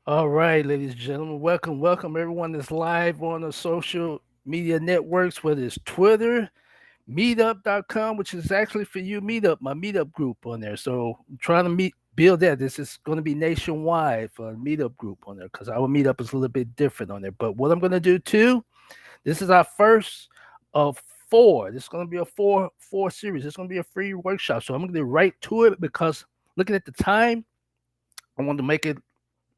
All right, ladies and gentlemen, welcome everyone that's live on the social media networks, whether it's Twitter, meetup.com, which is actually for you, Meetup, my Meetup group on there. So I'm trying to build that. This is going to be nationwide for a Meetup group on there because our Meetup is a little bit different on there. But what I'm going to do too, this is our first of four. This is going to be a four series. It's going to be a free workshop. So I'm going to get right to it because looking at the time, I want to make it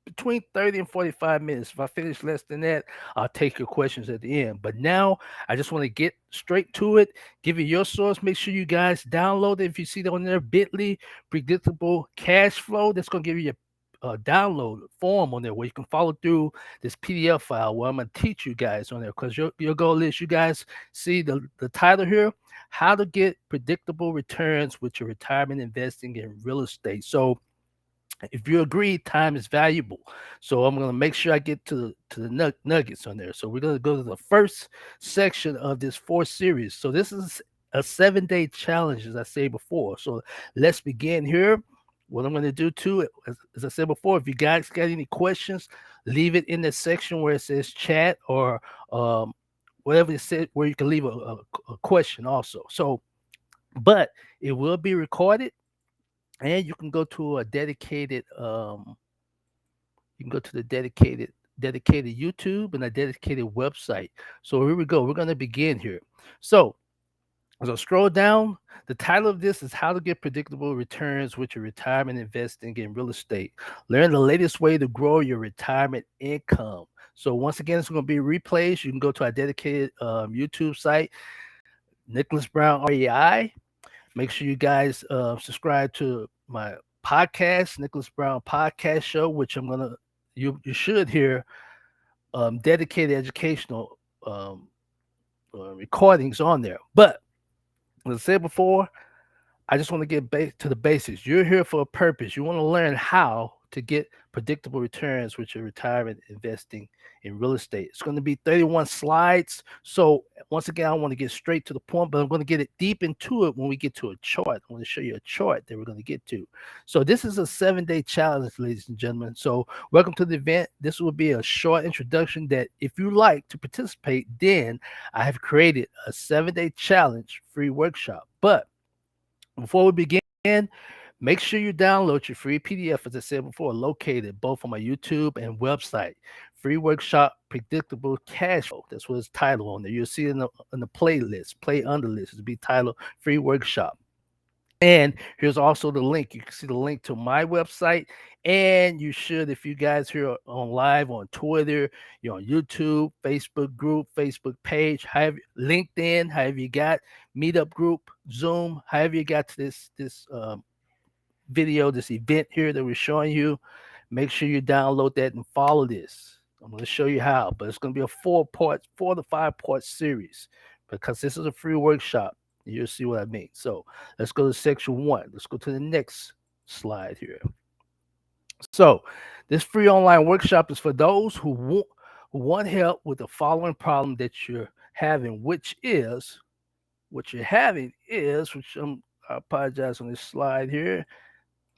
between 30 and 45 minutes. If I finish less than that, I'll take your questions at the end. But now I just want to get straight to it, give you your source. Make sure you guys download it. If you see it on there, bit.ly, predictable cash flow, that's going to give you a download form on there where you can follow through this PDF file where I'm going to teach you guys on there because your goal is you guys see the title here, how to get predictable returns with your retirement investing in real estate. So if you agree, time is valuable. So I'm going to make sure I get to the nuggets on there. So we're going to go to the first section of this fourth series. So this is a 7-day challenge, as I said before. So let's begin here. What I'm going to do too, as I said before, if you guys got any questions, leave it in the section where it says chat or um, whatever it said, where you can leave a question also. So, but it will be recorded and you can go to a dedicated you can go to the dedicated YouTube and a dedicated website. So here we go. We're going to begin here. So as I scroll down, the title of this is How to Get Predictable Returns with Your Retirement Investing in Real Estate. Learn the latest way to grow your retirement income. So once again, it's going to be replays. You can go to our dedicated YouTube site, Nicholas Brown REI. Make sure you guys subscribe to my podcast, Nicholas Brown Podcast Show, which you should hear dedicated educational recordings on there. But as I said before, I just want to get back to the basics. You're here for a purpose. You want to learn how to get predictable returns with your retirement investing in real estate. It's going to be 31 slides. So once again, I want to get straight to the point, but I'm going to get it deep into it when we get to a chart. I want to show you a chart that we're going to get to. So this is a 7-day challenge, ladies and gentlemen. So welcome to the event. This will be a short introduction that if you like to participate, then I have created a 7-day challenge free workshop. But before we begin, make sure you download your free PDF, as I said before, located both on my YouTube and website. Free workshop, predictable cash flow. That's what it's titled on there. You'll see it in the playlist, play under list. It'll be titled Free Workshop. And here's also the link. You can see the link to my website. And you should, if you guys here on live on Twitter, you're on YouTube, Facebook group, Facebook page, however, LinkedIn, however you got, meetup group, Zoom, however you got to this video, this event here that we're showing you, make sure you download that and follow this. I'm going to show you how, but it's going to be a 4 to 5 part series because this is a free workshop. You'll see what I mean. So let's go to section one. Let's go to the next slide here. So this free online workshop is for those who want help with the following problem that you're having, which I apologize on this slide here.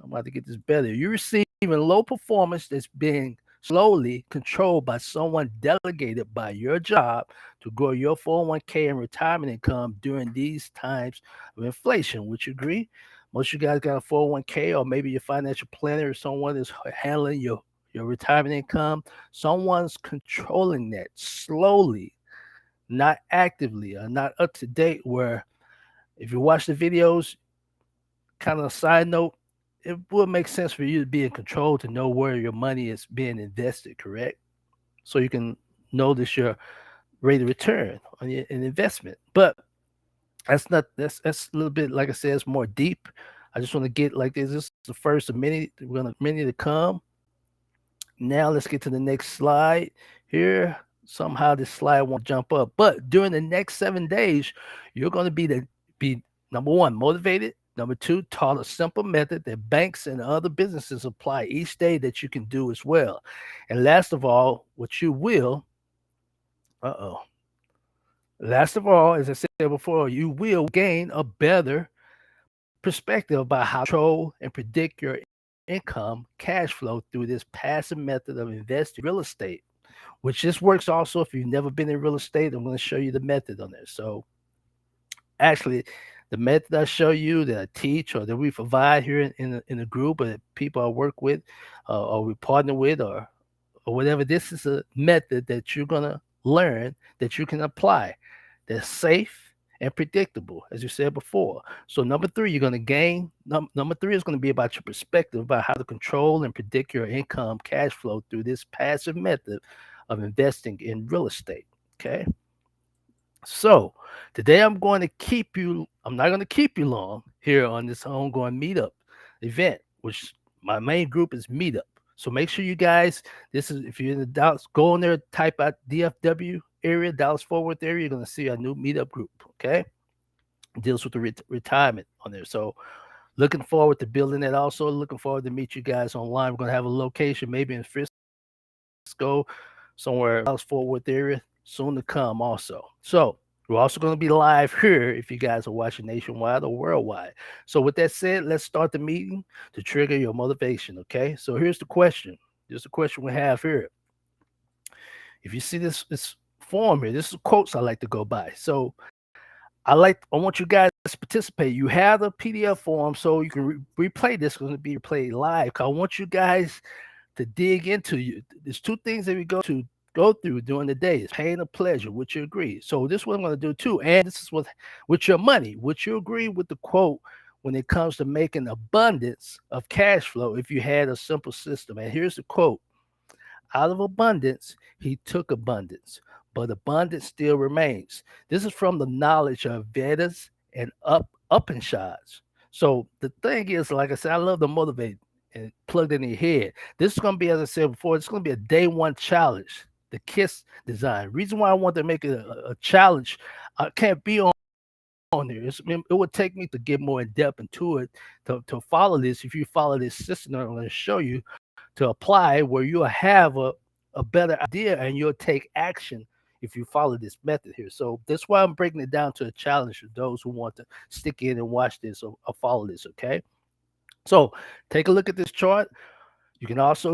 I'm about to get this better. You're receiving low performance that's being slowly controlled by someone delegated by your job to grow your 401k and retirement income during these times of inflation. Would you agree? Most of you guys got a 401k, or maybe your financial planner or someone is handling your retirement income. Someone's controlling that slowly, not actively, or not up to date. Where if you watch the videos, kind of a side note, it would make sense for you to be in control to know where your money is being invested, correct? So you can know that your rate of return on an investment. But that's a little bit, like I said, it's more deep. I just want to get like this. This is the first of many. We're gonna many to come. Now let's get to the next slide here. Somehow this slide won't jump up. But during the next 7 days, you're going to be number one, motivated. Number two, taught a simple method that banks and other businesses apply each day that you can do as well. And last of all, what you will, uh-oh. Last of all, as I said before, you will gain a better perspective about how to control and predict your income cash flow through this passive method of investing in real estate, which this works also if you've never been in real estate. I'm going to show you the method on there. So actually, the method I show you that I teach or that we provide here in the group or that people I work with or we partner with or whatever, this is a method that you're going to learn that you can apply that's safe and predictable, as you said before. So number three, you're going to gain. Number three is going to be about your perspective about how to control and predict your income cash flow through this passive method of investing in real estate. Okay. So today I'm not going to keep you long here on this ongoing meetup event, which my main group is meetup. So make sure you guys, this is if you're in the Dallas, go on there, type out DFW area, Dallas Fort Worth area, you're going to see a new meetup group. Okay. It deals with the retirement on there. So looking forward to building that. Also looking forward to meet you guys online. We're going to have a location maybe in Frisco, somewhere else Fort Worth area, soon to come also. So we're also going to be live here if you guys are watching nationwide or worldwide. So with that said, let's start the meeting to trigger your motivation. Okay. So here's the question. Here's the question we have here. If you see this form here, this is quotes I like to go by. So I want you guys to participate. You have the PDF form, so you can replay this. It's going to be replayed live. I want you guys to dig into you. There's two things that we go through during the day. It's pain or pleasure. Would you agree? So this is what I'm going to do too. And this is with your money. Would you agree with the quote when it comes to making abundance of cash flow if you had a simple system? And here's the quote. Out of abundance, he took abundance, but abundance still remains. This is from the knowledge of Vedas and Upanishads. So the thing is, like I said, I love to motivate and plug it in your head. This is going to be, as I said before, it's going to be a day one challenge. The KISS design. Reason why I want to make it a challenge, I can't be on there. It would take me to get more in depth into it to follow this. If you follow this system, I'm going to show you to apply where you'll have a better idea and you'll take action if you follow this method here. So that's why I'm breaking it down to a challenge for those who want to stick in and watch this or follow this. Okay. So take a look at this chart. You can also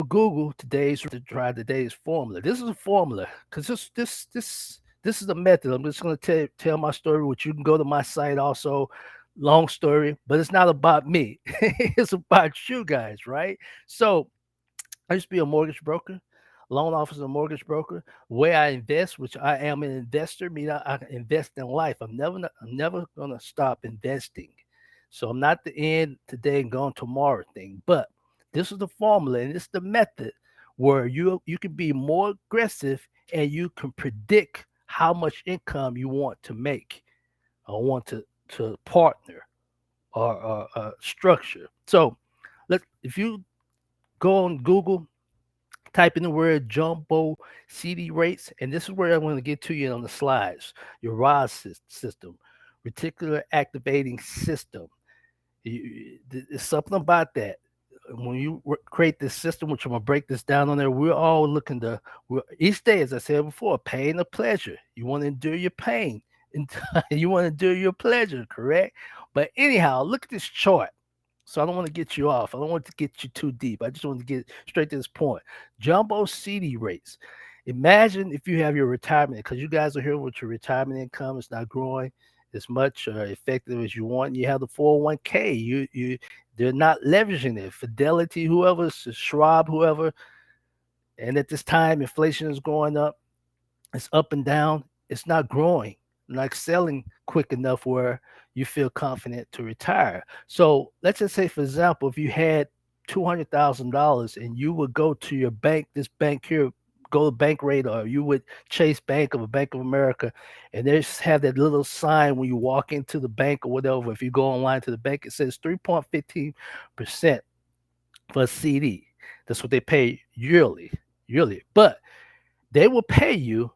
Google to try today's formula. This is a formula because this is a method. I'm just going to tell my story, which you can go to my site also. Long story, but it's not about me. It's about you guys, right? So I used to be a mortgage broker, loan officer, mortgage broker. Where I invest, which I am an investor, meaning I invest in life. I'm never gonna stop investing. So I'm not the end today and gone tomorrow thing. But this is the formula and it's the method where you can be more aggressive and you can predict how much income you want to make or want to partner or structure. So if you go on Google, type in the word jumbo CD rates, and this is where I'm going to get to you on the slides. Your ROS system, reticular activating system. There's something about that. When you create this system, which I'm gonna break this down on there, we're all looking each day, as I said before, pain or pleasure. You want to endure your pain, and you want to endure your pleasure, correct? But anyhow, look at this chart. So I don't want to get you off. I don't want to get you too deep. I just want to get straight to this point. Jumbo CD rates. Imagine if you have your retirement, because you guys are here with your retirement income. It's not growing as much or effective as you want. You have the 401k. They're not leveraging it. Fidelity, whoever, Schwab, whoever. And at this time, inflation is going up. It's up and down. It's not growing, not selling quick enough where you feel confident to retire. So let's just say, for example, if you had $200,000 and you would go to your bank, this bank here, go to Bank Rate, or you would Chase Bank or Bank of America, and they just have that little sign when you walk into the bank or whatever. If you go online to the bank, it says 3.15% for a CD. That's what they pay yearly. But they will pay you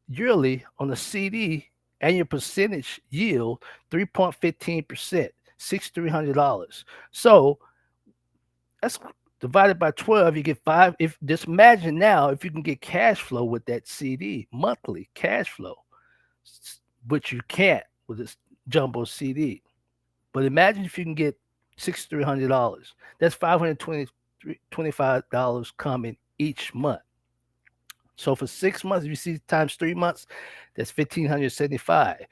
yearly on the CD and your percentage yield 3.15%, $6,300. So that's divided by 12, you get five. If just imagine now if you can get cash flow with that CD, monthly cash flow, which you can't with this jumbo CD. But imagine if you can get $6,300. That's $525 coming each month. So for 6 months, if you see times 3 months, that's 1,575.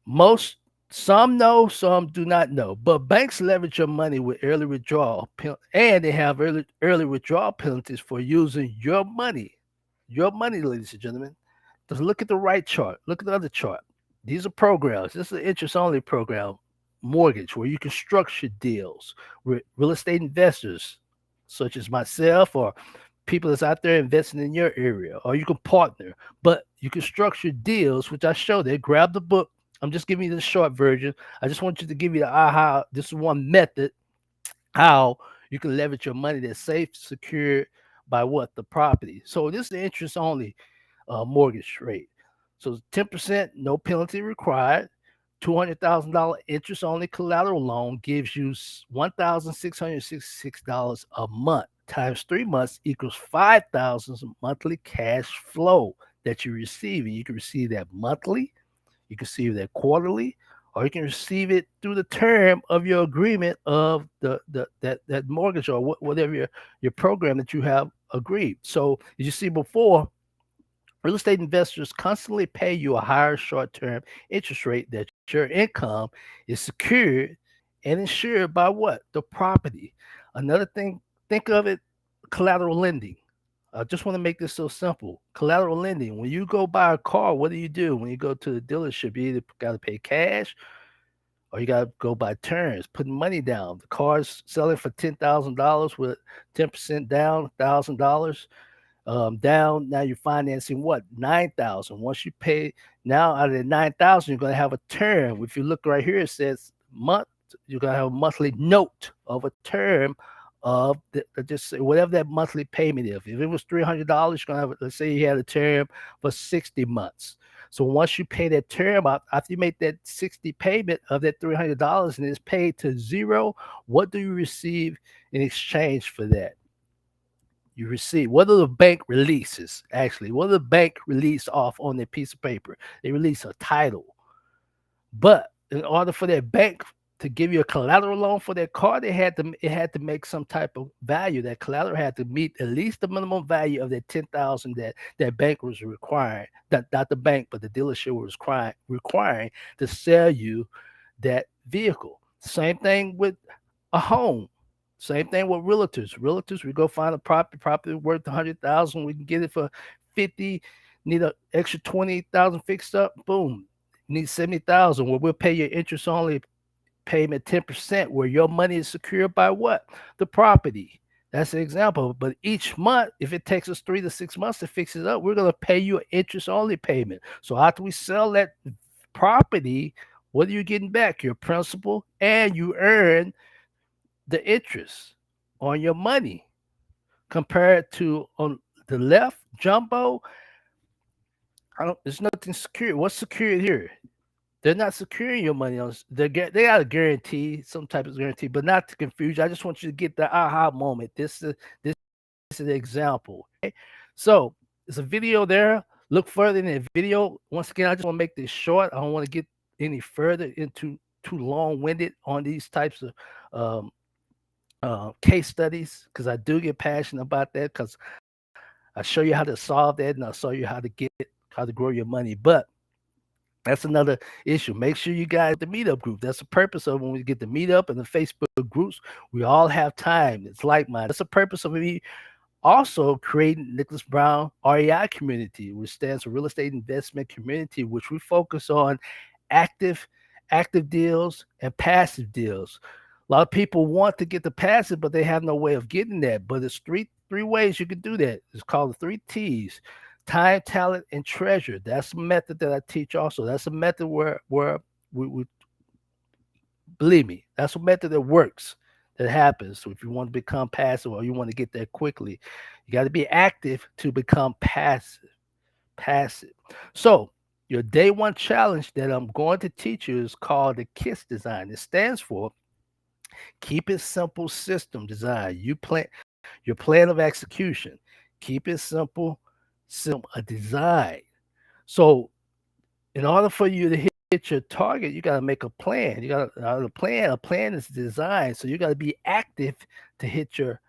Most Some know, some do not know. But banks leverage your money with early withdrawal, and they have early withdrawal penalties for using your money. Your money, ladies and gentlemen. Just look at the right chart. Look at the other chart. These are programs. This is an interest only program, mortgage, where you can structure deals with real estate investors, such as myself or people that's out there investing in your area, or you can partner. But you can structure deals, which I show there. Grab the book. I'm just giving you the short version. I just want you to give you the aha. This is one method how you can leverage your money that's safe, secured by what? The property. So this is the interest only mortgage rate. So 10%, no penalty required. $200,000 interest only collateral loan gives you $1,666 a month times 3 months equals 5,000 monthly cash flow that you're receiving. You can receive that monthly, you can receive that quarterly, or you can receive it through the term of your agreement of that mortgage or whatever your program that you have agreed. So as you see before, real estate investors constantly pay you a higher short-term interest rate that your income is secured and insured by what? The property. Another thing, think of it, collateral lending. I just want to make this so simple. Collateral lending. When you go buy a car, what do you do? When you go to the dealership, you either got to pay cash or you got to go by turns, putting money down. The car's selling for $10,000 with 10% down, $1,000 down. Now you're financing what? 9,000. Once you pay now out of the 9,000, you're going to have a term. If you look right here, it says month. You're going to have a monthly note of a term of just whatever that monthly payment is. If it was $300, you're going to have, let's say you had a term for 60 months. So once you pay that term out, after you make that 60 payment of that $300 and it's paid to zero, what do you receive in exchange for that? You receive, what do the bank releases actually? What do the bank release off on their piece of paper? They release a title. But in order for their bank to give you a collateral loan for their car, it had to make some type of value. That collateral had to meet at least the minimum value of that 10,000 that bank was requiring. Not the bank, but the dealership was requiring to sell you that vehicle. Same thing with a home. Same thing with realtors. Realtors, we go find a property worth 100,000. We can get it for 50. Need an extra 20,000 fixed up. Boom. Need 70,000. Well, we'll pay your interest only payment 10%. Where your money is secured by what? The property. That's an example. But each month, if it takes us 3 to 6 months to fix it up, we're gonna pay you an interest only payment. So after we sell that property, what are you getting back? Your principal, and you earn the interest on your money. Compared to on the left, jumbo, I don't. There's nothing secure. What's secured here? They're not securing your money on. They got a guarantee, some type of guarantee, but not to confuse you. I just want you to get the aha moment. This is an example. Okay? So there's a video there. Look further in the video. Once again, I just want to make this short. I don't want to get any further into too long winded on these types of um, case studies because I do get passionate about that because I show you how to solve that and I'll show you how to grow your money. But that's another issue. Make sure you guys the meetup group. That's the purpose of when we get the meetup and the Facebook groups. We all have time. It's like mine. That's the purpose of me also creating Nicholas Brown REI community, which stands for Real Estate Investment Community, which we focus on active active deals and passive deals. A lot of people want to get the passive, but they have no way of getting that. But it's three ways you can do that. It's called the 3 T's: time, talent, and treasure. That's a method that I teach also. That's a method where we believe me, that's a method that works, that happens. So if you want to become passive or you want to get there quickly, you got to be active to become passive. Passive. So your day one challenge that I'm going to teach you is called the KISS design. It stands for keep it simple system design. Your plan of execution. Keep it simple, a design. So in order for you to hit hit your target, you got to make a plan. You got a plan. A plan is designed, so you got to be active to hit your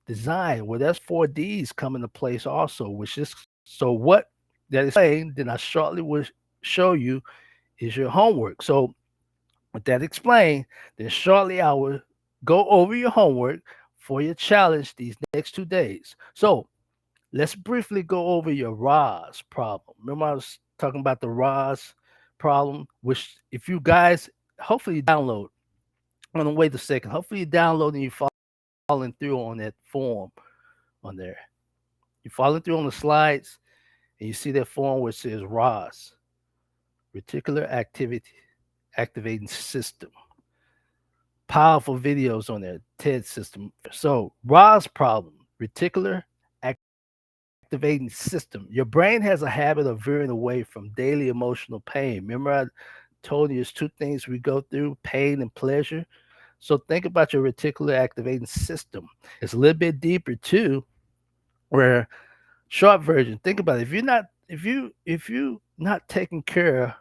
design. Well, that's 4Ds come into place also, which is so what that is saying. Then I shortly will show you is your homework. So with that explained, then shortly I will go over your homework for your challenge these next 2 days. So let's briefly go over your ROS problem. Remember, I was talking about the ROS problem, which if you guys hopefully you download. I'm gonna wait a second. Hopefully you download and you're following through on that form on there. You're following through on the slides and you see that form where it says ROS, reticular activity activating system. Powerful videos on there, TED system. So ROS problem, reticular activating system. Your brain has a habit of veering away from daily emotional pain. Remember, I told you there's two things we go through, pain and pleasure. So think about your reticular activating system. It's a little bit deeper too, where short version, think about it. If you not taking care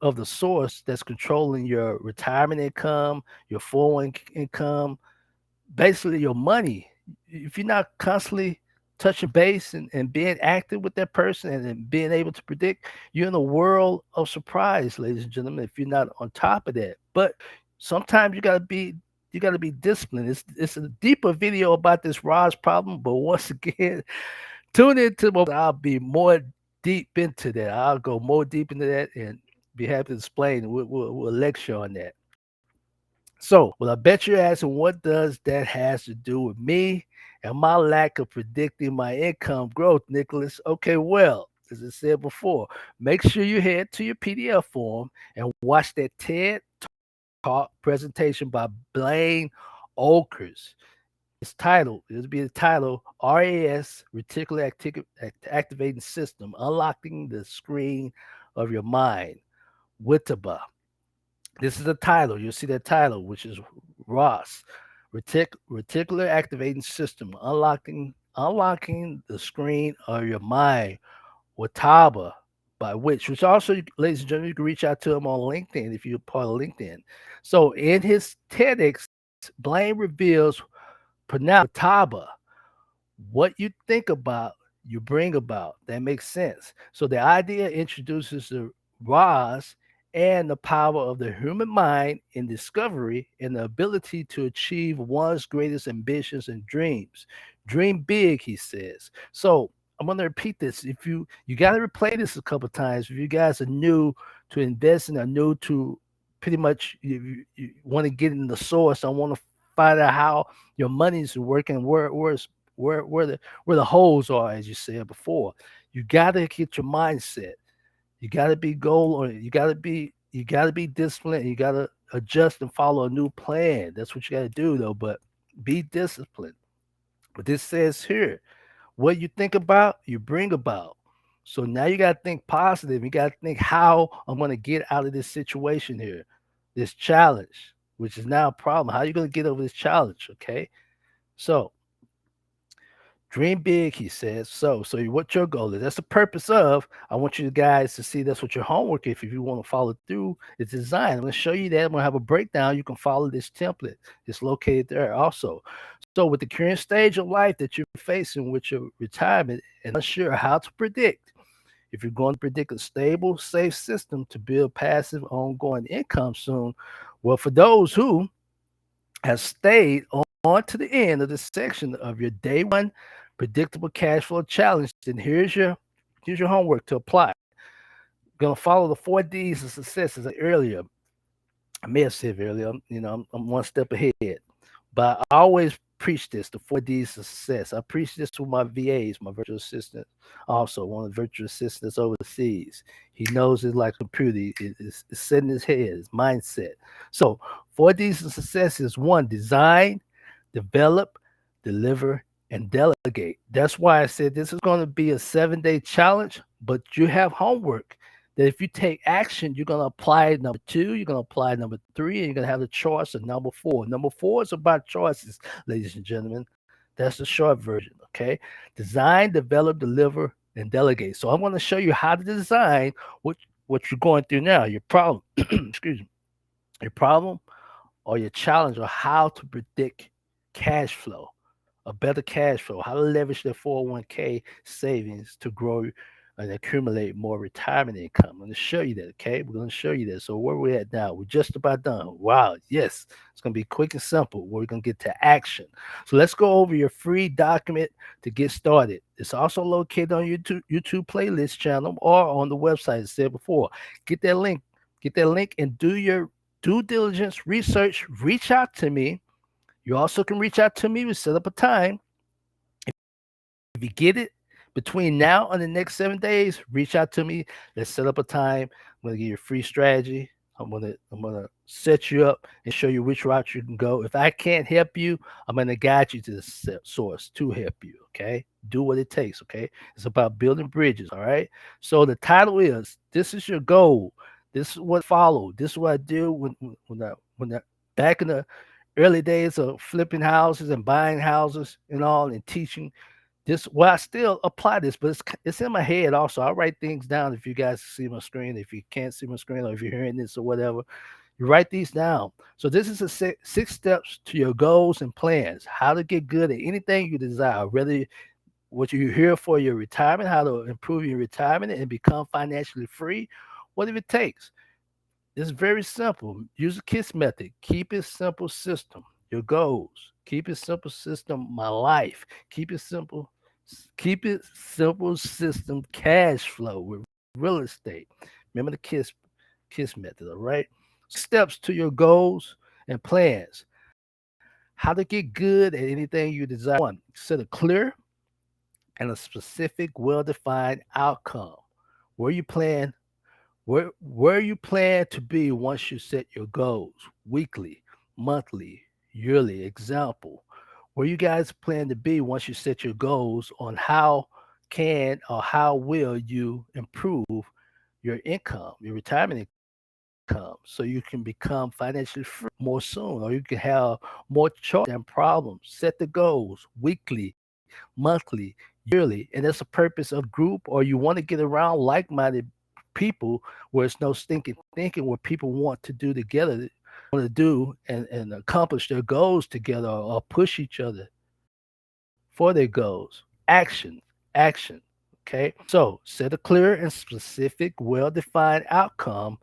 of the source that's controlling your retirement income, your 401 income, basically your money. If you're not constantly touching base and being active with that person and then being able to predict, you're in a world of surprise, ladies and gentlemen, if you're not on top of that. But sometimes you gotta be disciplined. It's a deeper video about this ROS problem, but once again, tune into I'll be more deep into that. I'll go more deep into that and be happy to explain. We'll lecture on that. So, well, I bet you're asking, what does that has to do with me and my lack of predicting my income growth, Nicholas? Okay, well, as I said before, make sure you head to your PDF form and watch that TED Talk presentation by Blaine Olkers. It's titled, it'll be the title, RAS, Reticular Activating System, Unlocking the Screen of Your Mind, Wittaba. This is the title. You'll see that title, which is ROS, Reticular Activating System, unlocking the screen of your mind, Wataba, by which also, ladies and gentlemen, you can reach out to him on LinkedIn if you're part of LinkedIn. So in his TEDx, Blaine reveals Wataba, what you think about, you bring about. That makes sense. So the idea introduces the ROS and the power of the human mind in discovery and the ability to achieve one's greatest ambitions and dreams. Dream big, he says. So I'm going to repeat this. If you got to replay this a couple times. If you guys are new to investing, are new to pretty much you want to get in the source, I want to find out how your money's working, where the holes are, as you said before. You got to get your mindset. You got to be goal oriented. You got to be disciplined. You got to adjust and follow a new plan. That's what you got to do, though. But be disciplined. But this says here, what you think about, you bring about. So now you got to think positive. You got to think how I'm going to get out of this situation here, this challenge, which is now a problem. How are you going to get over this challenge? Okay. So dream big, he says. So what your goal is? That's the purpose of. I want you guys to see that's what your homework. If you want to follow through, it's designed. I'm going to show you that. I'm going to have a breakdown. You can follow this template. It's located there also. So with the current stage of life that you're facing with your retirement and unsure how to predict, if you're going to predict a stable, safe system to build passive, ongoing income soon, well, for those who have stayed on to the end of this section of your day one predictable cash flow challenge, then here's your homework to apply. Gonna follow the 4Ds of success as I earlier. I may have said earlier, I'm one step ahead. But I always preach this, the 4Ds of success. I preach this to my VAs, my virtual assistant, also one of the virtual assistants overseas. He knows it like a computer. It's set in his head, his mindset. So 4Ds of success is one, design, develop, deliver, and delegate. That's why I said this is going to be a 7-day challenge, but you have homework that if you take action, you're going to apply number two, you're going to apply number three, and you're going to have the choice of number four. Number four is about choices, ladies and gentlemen. That's the short version, okay? Design, develop, deliver, and delegate. So I'm going to show you how to design what what you're going through now, your problem, excuse me, your problem or your challenge, or how to predict cash flow, a better cash flow, how to leverage their 401k savings to grow and accumulate more retirement income. I'm going to show you that, okay? We're going to show you that. So where we're at now, we're just about done. Wow, yes, it's going to be quick and simple. We're going to get to action. So let's go over your free document to get started. It's also located on YouTube playlist channel or on the website, as I said before. Get that link. Get that link and do your due diligence research. Reach out to me. You also can reach out to me. We set up a time. If you get it between now and the next 7 days, reach out to me. Let's set up a time. I'm gonna give you a free strategy. I'm gonna set you up and show you which route you can go. If I can't help you, I'm gonna guide you to the source to help you. Okay, do what it takes. Okay, it's about building bridges. All right. So the title is: This is your goal. This is what followed. This is what I do when I back in the early days of flipping houses and buying houses and all and teaching this. Well, I still apply this, but it's in my head also. I write things down. If you guys see my screen, if you can't see my screen, or if you're hearing this or whatever, you write these down. So this is a six steps to your goals and plans. How to get good at anything you desire, whether what you're here for your retirement, how to improve your retirement and become financially free, whatever it takes. It's very simple. Use the KISS method. Keep it simple system. Your goals. Keep it simple system. My life. Keep it simple. Keep it simple system. Cash flow with real estate. Remember the KISS method. All right. Steps to your goals and plans. How to get good at anything you desire. One, set a clear and a specific, well-defined outcome. Where you plan where you plan to be once you set your goals, weekly, monthly, yearly. Example, where you guys plan to be once you set your goals on how can or how will you improve your income, your retirement income, so you can become financially free more soon, or you can have more choice and problems. Set the goals weekly, monthly, yearly, and that's the purpose of group, or you want to get around like-minded people where it's no stinking thinking, where people want to do together, want to do and accomplish their goals together, or push each other for their goals. Action. Okay. So set a clear and specific, well-defined outcome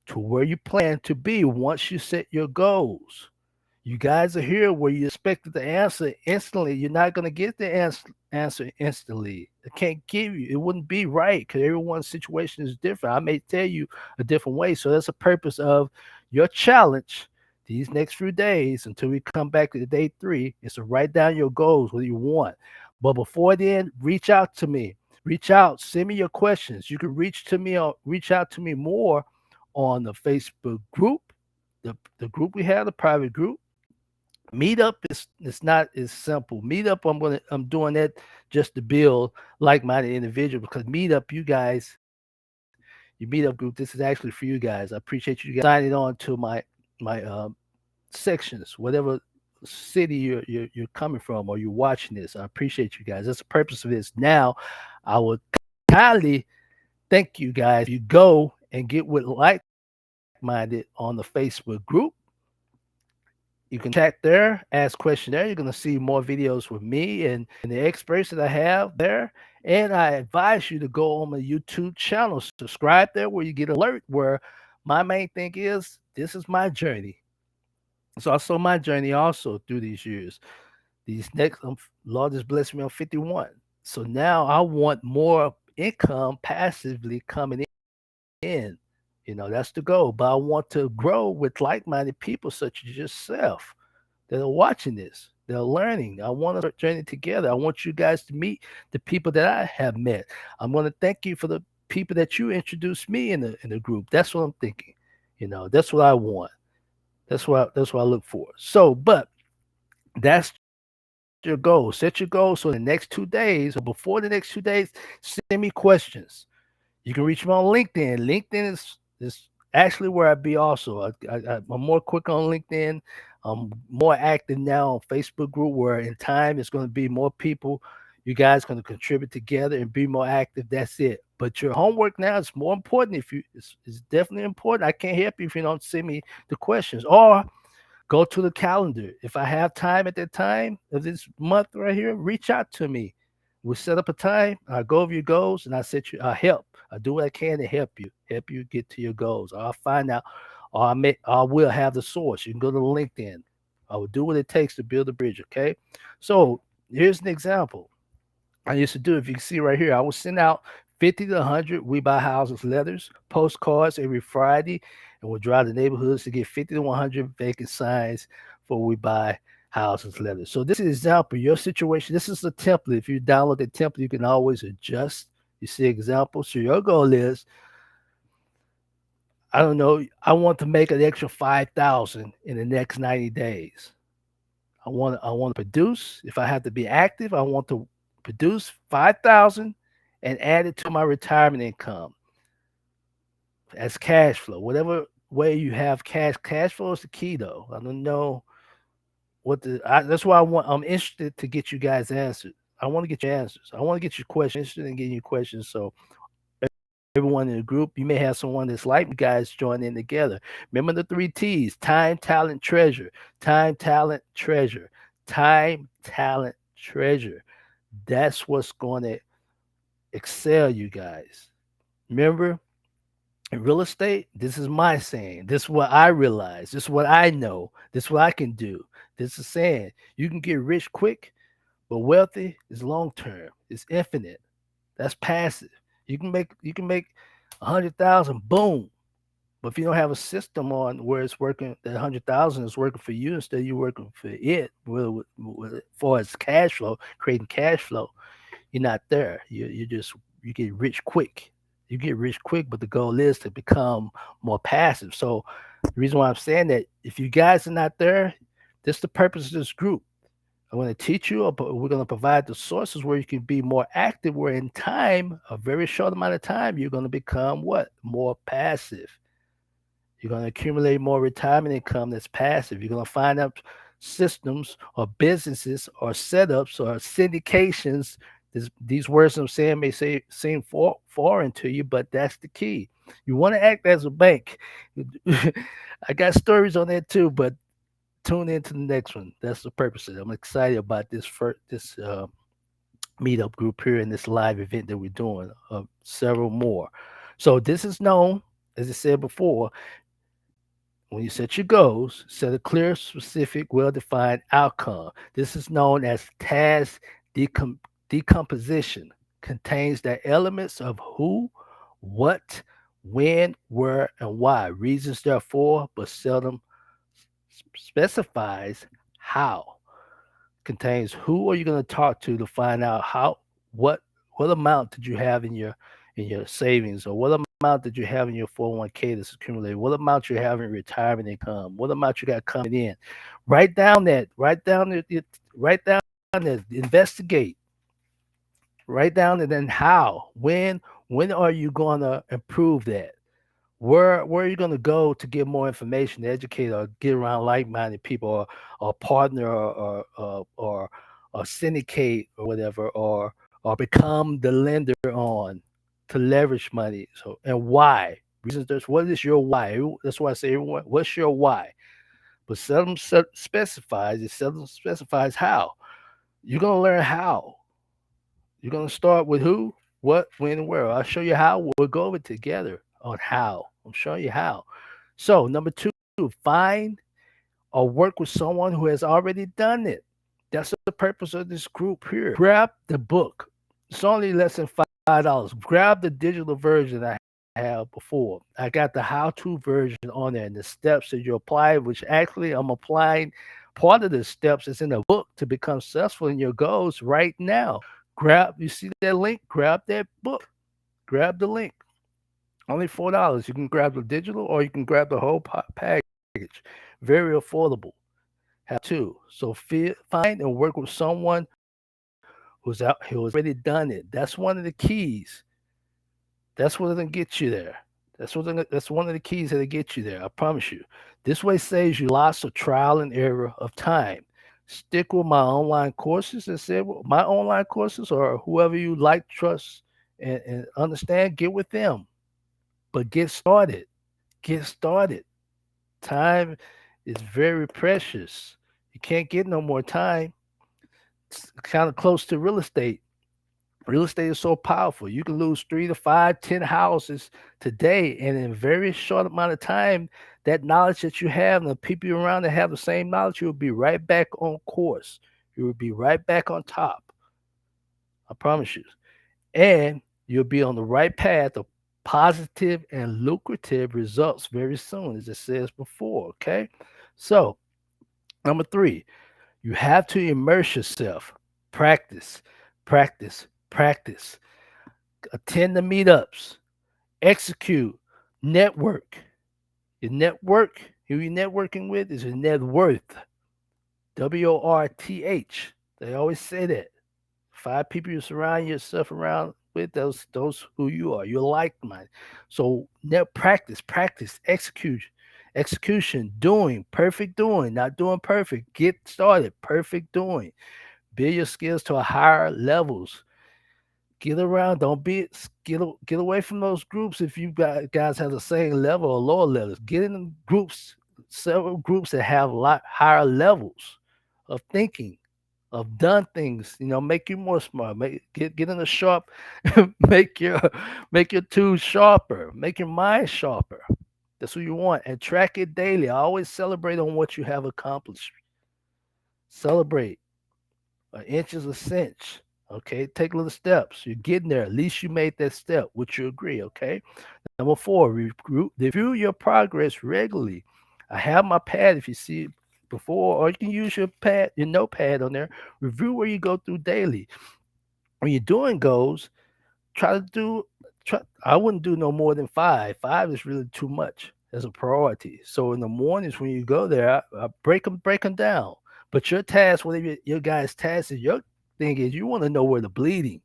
to where you plan to be once you set your goals. You guys are here where you expected the answer instantly. You're not going to get the answer instantly. I can't give you. It wouldn't be right because everyone's situation is different. I may tell you a different way. So that's the purpose of your challenge these next few days until we come back to day 3 is to write down your goals, what you want. But before then, reach out to me. Reach out. Send me your questions. You can reach out to me more on the Facebook group, the group we have, the private group. Meetup is it's not as simple. Meetup, I'm doing that just to build like-minded individuals, because Meetup, you guys, your Meetup group, this is actually for you guys. I appreciate you guys signing on to my sections, whatever city you're coming from or you're watching this. I appreciate you guys. That's the purpose of this. Now, I would kindly thank you guys. You go and get with like-minded on the Facebook group. You can chat there, ask questions there. You're going to see more videos with me and the experts that I have there. And I advise you to go on my YouTube channel, subscribe there where you get alert. Where my main thing is, this is my journey. It's also my journey also through these years. These next, Lord has blessed me on 51. So now I want more income passively coming in. That's the goal. But I want to grow with like-minded people such as yourself that are watching this. They're learning. I want to journey together. I want you guys to meet the people that I have met. I'm going to thank you for the people that you introduced me in the group. That's what I'm thinking. That's what I want. That's what I look for. So, but that's your goal. Set your goal. So the next 2 days or before the next 2 days, send me questions. You can reach me on LinkedIn. LinkedIn is actually where I be also. I'm more quick on LinkedIn. I'm more active now on Facebook group, where in time it's going to be more people. You guys going to contribute together and be more active. That's it. But your homework now is more important. If you, it's definitely important. I can't help you if you don't send me the questions, or go to the calendar. If I have time at that time of this month right here, reach out to me. We'll set up a time. I go over your goals and I set you. I help. I do what I can to help you get to your goals. I'll find out, or I will have the source. You can go to LinkedIn. I will do what it takes to build a bridge. Okay. So here's an example. I used to do, if you can see right here, I would send out 50 to 100 We Buy Houses letters, postcards every Friday, and would drive the neighborhoods to get 50 to 100 vacant signs for We Buy Houses letters. So this is an example. Your situation, this is a template. If you download the template, you can always adjust. You see examples. So your goal is, I don't know, I want to make an extra 5,000 in the next 90 days. I want to produce. If I have to be active, I want to produce 5,000 and add it to my retirement income as cash flow. Whatever way you have cash flow is the key though. I don't know that's why I'm interested to get you guys answered. I want to get your answers. I want to get your questions, interested in getting your questions. So everyone in the group, you may have someone that's like you guys join in together. Remember the three T's: time, talent, treasure. Time, talent, treasure. Time, talent, treasure. That's what's going to excel you guys. Remember, in real estate, this is my saying. This is what I realize. This is what I know. This is what I can do. This is saying you can get rich quick, but wealthy is long term. It's infinite. That's passive. You can make 100,000, boom. But if you don't have a system on where it's working, that 100,000 is working for you instead of you working for it, for its cash flow, creating cash flow, you're not there. You get rich quick. You get rich quick, but the goal is to become more passive. So the reason why I'm saying that, if you guys are not there, this is the purpose of this group. I'm going to teach you, but we're going to provide the sources where you can be more active, where in time, a very short amount of time, you're going to become what? More passive. You're going to accumulate more retirement income that's passive. You're going to find out systems or businesses or setups or syndications. These words I'm saying may seem foreign to you, but that's the key. You want to act as a bank. I got stories on that too, but tune into the next one. That's the purpose of it. I'm excited about this meetup group here in this live event that we're doing. Several more. So this is known, as I said before, when you set your goals, set a clear, specific, well-defined outcome. This is known as task decomposition. Contains the elements of who, what, when, where, and why. Reasons therefore, but seldom specifies how. Contains who are you going to talk to find out how, what what amount did you have in your savings, or what amount did you have in your 401k that's accumulated, what amount you have in retirement income, what amount you got coming in. Write down that, investigate, write down, and then how, when are you going to improve that? Where are you going to go to get more information, to educate or get around like-minded people, or partner, or syndicate or whatever, or become the lender on to leverage money? So, and why? Reasons. There's What is your why? That's why I say, everyone, what's your why? But specifies. It seldom specifies how. You're gonna learn how. You're gonna start with who, what, when, and where. I'll show you how. We'll go over it together on how. I'm showing you how. So number two, find or work with someone who has already done it. That's the purpose of this group here. Grab the book. It's only less than $5. Grab the digital version I have before. I got the how-to version on there and the steps that you apply, which actually I'm applying part of the steps that's in the book to become successful in your goals right now. You see that link? Grab that book. Grab the link. Only $4. You can grab the digital or you can grab the whole package. Very affordable. Have two. So find and work with someone who's already done it. That's one of the keys. That's what's gonna get you there. That's one of the keys that'll get you there. I promise you. This way saves you lots of trial and error of time. Stick with my online courses and say, well, my online courses or whoever you like, trust, and understand, get with them. But get started. Get started. Time is very precious. You can't get no more time. It's kind of close to real estate. Real estate is so powerful. You can lose 3 to 5, 10 houses today, and in a very short amount of time, that knowledge that you have and the people around that have the same knowledge, you'll be right back on course. You will be right back on top. I promise you. And you'll be on the right path of positive and lucrative results very soon, as it says before. Okay. So, number three, you have to immerse yourself, practice, practice, practice, attend the meetups, execute, network. Your network, who you're networking with, is your net worth. WORTH. They always say that. 5 people you surround yourself around with, those who you are. You're like minded. So net practice, practice, execution, doing, perfect doing, not doing perfect. Get started, perfect doing. Build your skills to a higher levels. Get around. Don't be get away from those groups if you guys have the same level or lower levels. Get in groups, several groups that have a lot higher levels of thinking, of done things. Make you more smart. Get in the sharp, make your make your tools sharper, make your mind sharper. That's what you want, and track it daily. I always celebrate on what you have accomplished. Celebrate. An inch is a cinch. Okay, take little steps. You're getting there. At least you made that step. Would you agree? Okay. Number four, review your progress regularly. I have my pad if you see it before, or you can use your pad, your notepad on there. Review where you go through daily. When you're doing goals, try to do I wouldn't do no more than five. Five is really too much as a priority. So in the mornings when you go there, I break them down. But your task, whatever your guys' task is, your thing is you want to know where the bleeding.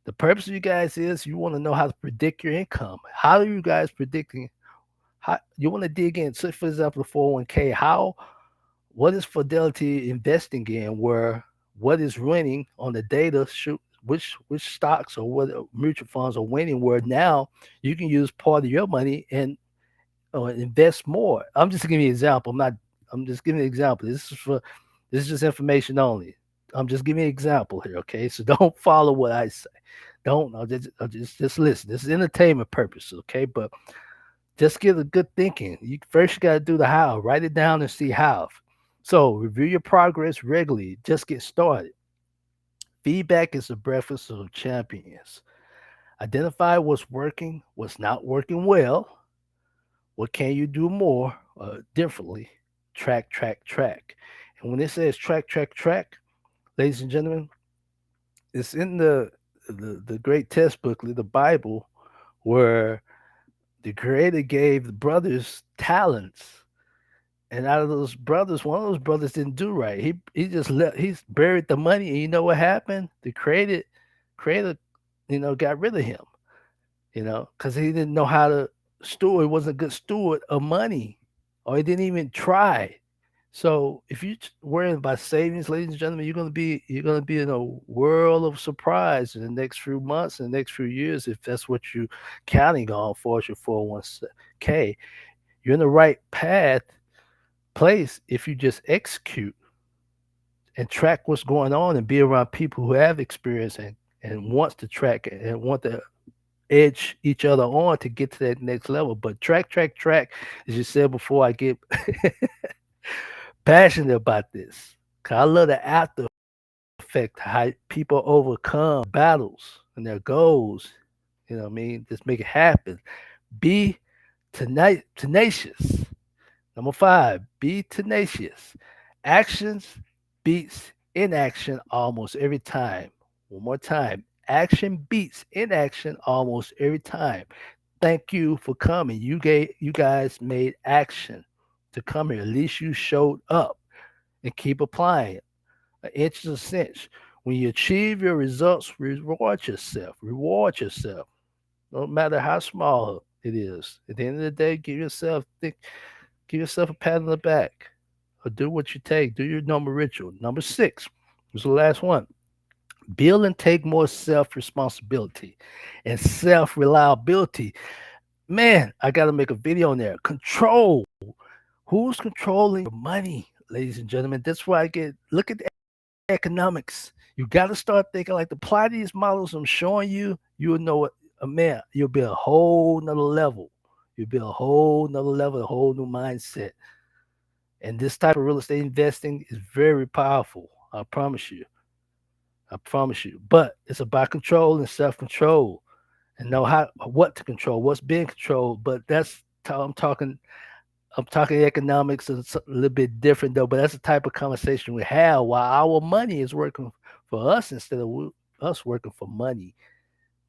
The purpose of you guys is you want to know how to predict your income. How are you guys predicting? How you want to dig in? So, for example, the 401k. What is Fidelity investing in? Where what is winning on the data? Shoot, which stocks or what mutual funds are winning? Where now you can use part of your money and invest more. I'm just giving you an example. I'm just giving you an example. This is just information only. I'm just giving you an example here, okay? So don't follow what I say. Don't I'll just listen. This is entertainment purposes, okay? But just get a good thinking. You got to do the how. Write it down and see how. So review your progress regularly. Just get started. Feedback is the breakfast of champions. Identify what's working, what's not working well. What can you do more differently? Track, track, track. And when it says track, track, track, ladies and gentlemen, it's in the great test booklet, the Bible, where the Creator gave the brothers talents, and out of those brothers, one of those brothers didn't do right. He just he's buried the money, and you know what happened? The creator, got rid of him. Because he didn't know how to steward. Wasn't a good steward of money, or he didn't even try. So if you worrying about savings, ladies and gentlemen, you're gonna be in a world of surprise in the next few months and the next few years if that's what you're counting on for your 401k. You're in the right place if you just execute and track what's going on and be around people who have experience and wants to track it and want to edge each other on to get to that next level. But track, track, track, as you said before, I get passionate about this. 'Cause I love the after effect, how people overcome battles and their goals. You know what I mean? Just make it happen. Be tenacious. Number five, be tenacious. Actions beats inaction almost every time. One more time. Action beats inaction almost every time. Thank you for coming. You guys made action to come here. At least you showed up and keep applying it. An inch is a cinch. When you achieve your results, reward yourself. Reward yourself. No matter how small it is. At the end of the day, give yourself a pat on the back. or do what you take. Do your number ritual. Number 6 was the last one. Build and take more self responsibility and self reliability. Man, I got to make a video on there. Control. Who's controlling your money, ladies and gentlemen? That's why I get look at the economics. You got to start thinking like apply these models I'm showing you. You'll know what man. You'll be a whole nother level. You'll be a whole nother level, a whole new mindset. And this type of real estate investing is very powerful. I promise you. I promise you. But it's about control and self control and know how what to control, what's being controlled. But that's how I'm talking. I'm talking economics is a little bit different though. But that's the type of conversation we have while our money is working for us instead of us working for money.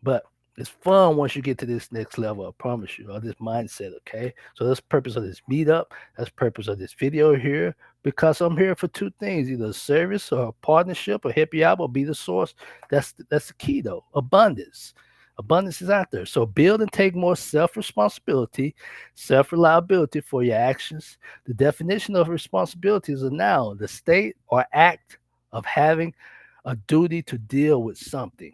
But it's fun once you get to this next level, I promise you, or this mindset, okay? So that's the purpose of this meetup. That's the purpose of this video here, because I'm here for two things, either a service or a partnership or help you out or be the source. That's the key though. Abundance. Abundance is out there. So build and take more self-responsibility, self-reliability for your actions. The definition of responsibility is a noun, the state or act of having a duty to deal with something.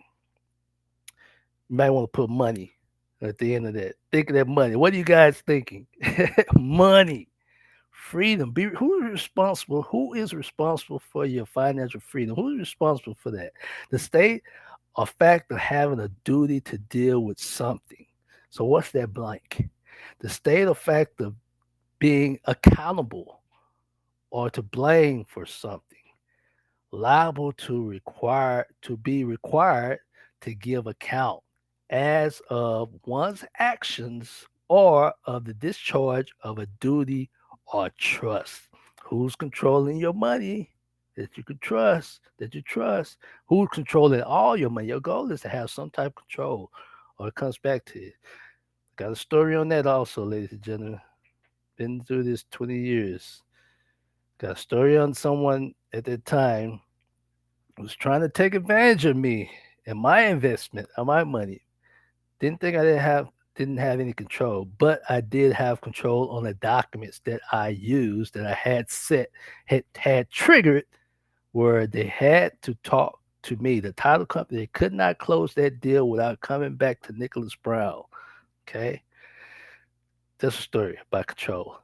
You might want to put money at the end of that. Think of that money. What are you guys thinking? Money, freedom. Be who is responsible? Who is responsible for your financial freedom? Who's responsible for that? The state or fact of having a duty to deal with something. So what's that blank? The state or fact of being accountable or to blame for something, liable to be required to give account as of one's actions or of the discharge of a duty or trust. Who's controlling your money that you can trust, that you trust? Who's controlling all your money? Your goal is to have some type of control, or it comes back to you. Got a story on that also, ladies and gentlemen. Been through this 20 years. Got a story on someone at that time was trying to take advantage of me and my investment of my money. Didn't think I didn't have any control, but I did have control on the documents that I used that I had set had triggered where they had to talk to me. The title company they could not close that deal without coming back to Nicholas Brown. Okay, that's a story about control.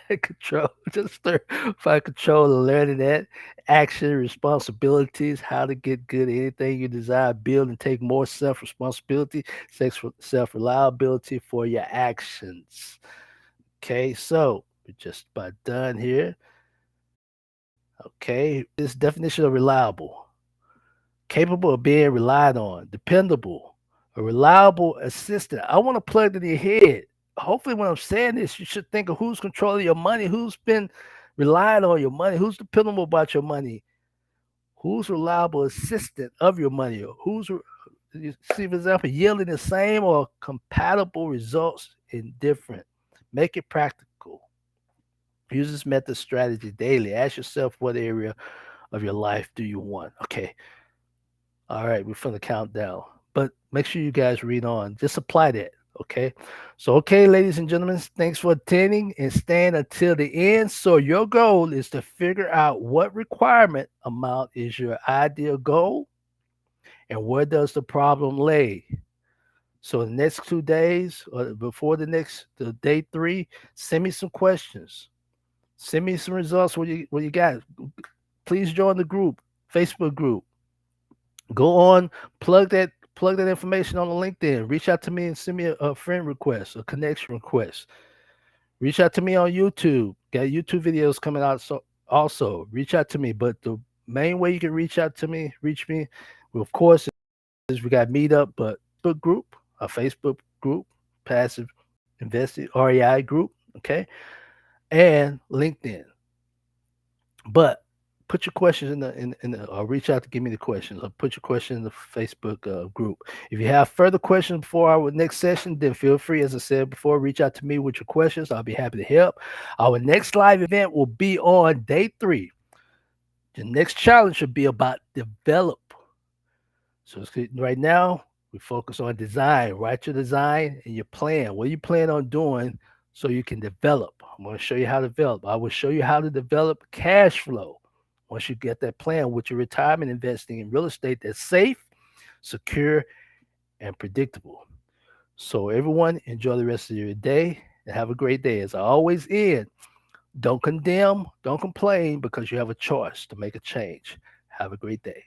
Control, just a story about control and learning that action, responsibilities, how to get good at anything you desire, build and take more self responsibility, self reliability for your actions. Okay, so we're just about done here. Okay, this definition of reliable, capable of being relied on, dependable, a reliable assistant. I want to plug it in your head. Hopefully, when I'm saying this, you should think of who's controlling your money, who's been relying on your money, who's dependable about your money, who's reliable assistant of your money, or you see, for example, yielding the same or compatible results in different. Make it practical. Use this method strategy daily. Ask yourself what area of your life do you want? Okay, all right, we're from the countdown. But make sure you guys read on. Just apply that. Okay. So, okay, ladies and gentlemen, thanks for attending and staying until the end. So, your goal is to figure out what requirement amount is your ideal goal and where does the problem lay. So, the next 2 days or before the day three, send me some questions. Send me some results. What you got? Please join the group, Facebook group. Go on, plug that information on the LinkedIn. Reach out to me and send me a friend request, a connection request. Reach out to me on YouTube. Got YouTube videos coming out. So also reach out to me. But the main way you can reach me, well, of course, is we got Meetup, but book group, a Facebook group, Passive Investing REI group, okay, and LinkedIn. But put your questions in the or reach out to give me the questions or put your question in the Facebook group. If you have further questions before our next session, then feel free, as I said before, reach out to me with your questions. I'll be happy to help. Our next live event will be on day three. The next challenge should be about develop. So right now we focus on design. Write your design and your plan. What you plan on doing so you can develop. I'm going to show you how to develop. I will show you how to develop cash flow. Once you get that plan with your retirement investing in real estate that's safe, secure, and predictable. So, everyone, enjoy the rest of your day and have a great day. As I always end, don't condemn, don't complain because you have a choice to make a change. Have a great day.